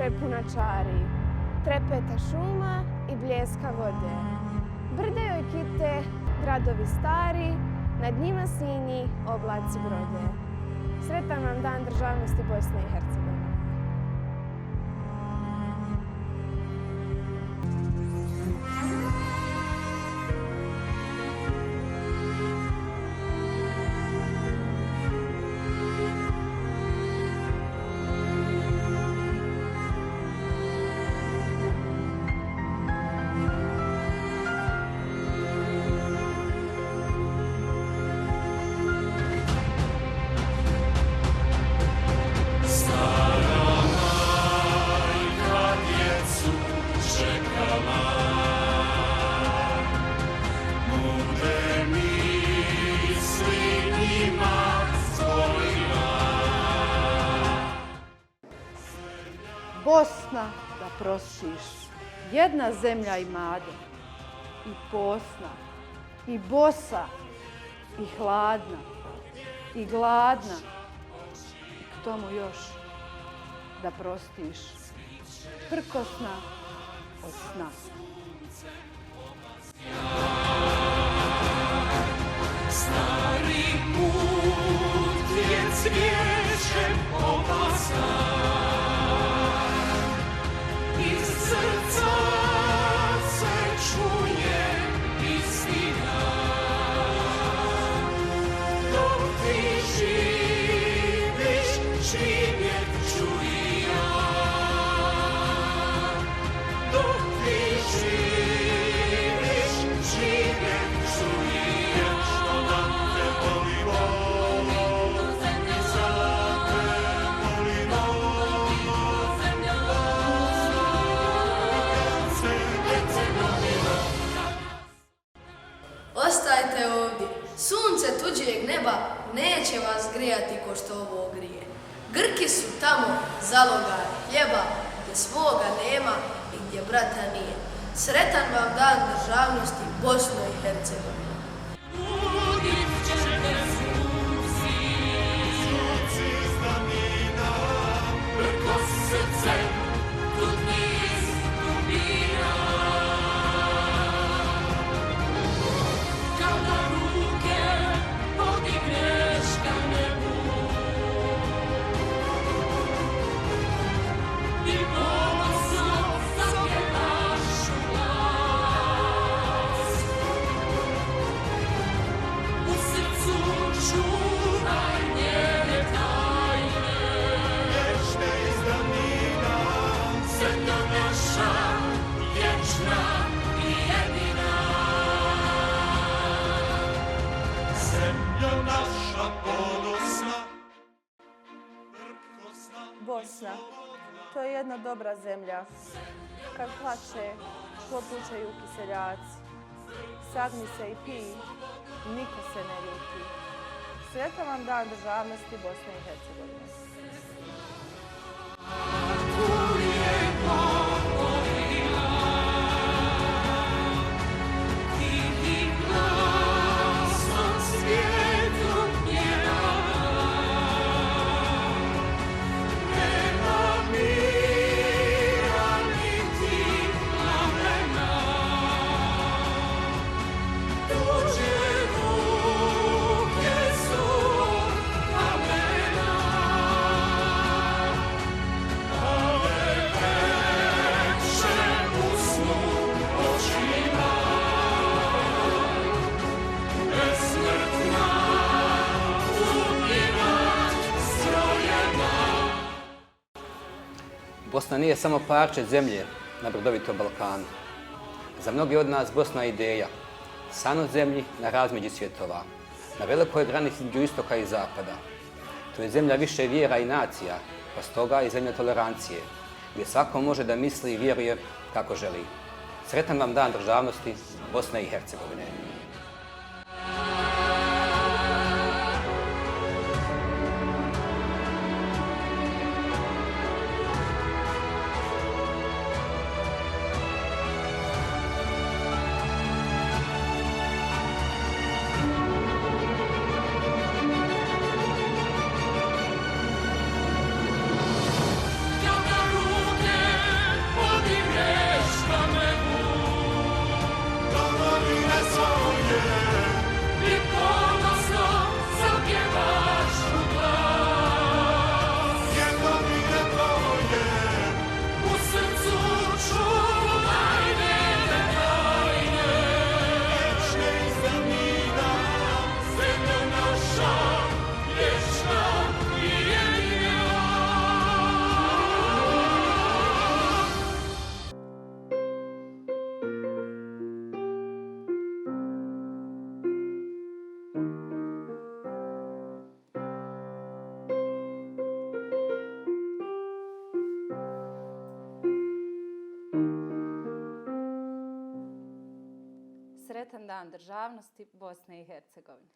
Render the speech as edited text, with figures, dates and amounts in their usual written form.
prepuna čari, trepeta šuma i bljeska vode. Brde joj kite, gradovi stari, nad njima sinji oblaci brode. Sretan vam Dan državnosti Bosne i Hercegovine. Bosna, da prosiš, jedna zemlja i made, i posna, i bosa, i hladna, i gladna, i k tomu još da prostiš, prkosna od sna. Stari put je cvijećem opasan, iz srca se čuje istina. Dok ti živiš, živjet ću i ja. Dok ti živiš, živjet ću i ja. Što nam te volimo, i za te volimo. Ostajte ovdje, sunce tuđeg neba neće vas grijati ko što ovo grije. Grki su tamo zalogari hljeba, gdje svoga nema i gdje brata nije. Sretan vam Dan državnosti Bosne i Hercegovine. Bosna, to je jedna dobra zemlja. Kad plače, popučaju kiseljaci. Sagni se i pi, niko se ne ljuti. Sretan vam Dan državnosti Bosne i Hercegovine. Bosna nije samo parče zemlje na brdovitom Balkanu. Za mnogi od nas Bosna je ideja, san o zemlji na razmeđi svjetova, na velikoj granici između istoka i zapada. To je zemlja više vjera i nacija, pa stoga i zemlja tolerancije, gdje svako može da misli i vjeruje kako želi. Sretan vam Dan državnosti Bosne i Hercegovine. Kada ruke Sretan dan državnosti Bosne i Hercegovine.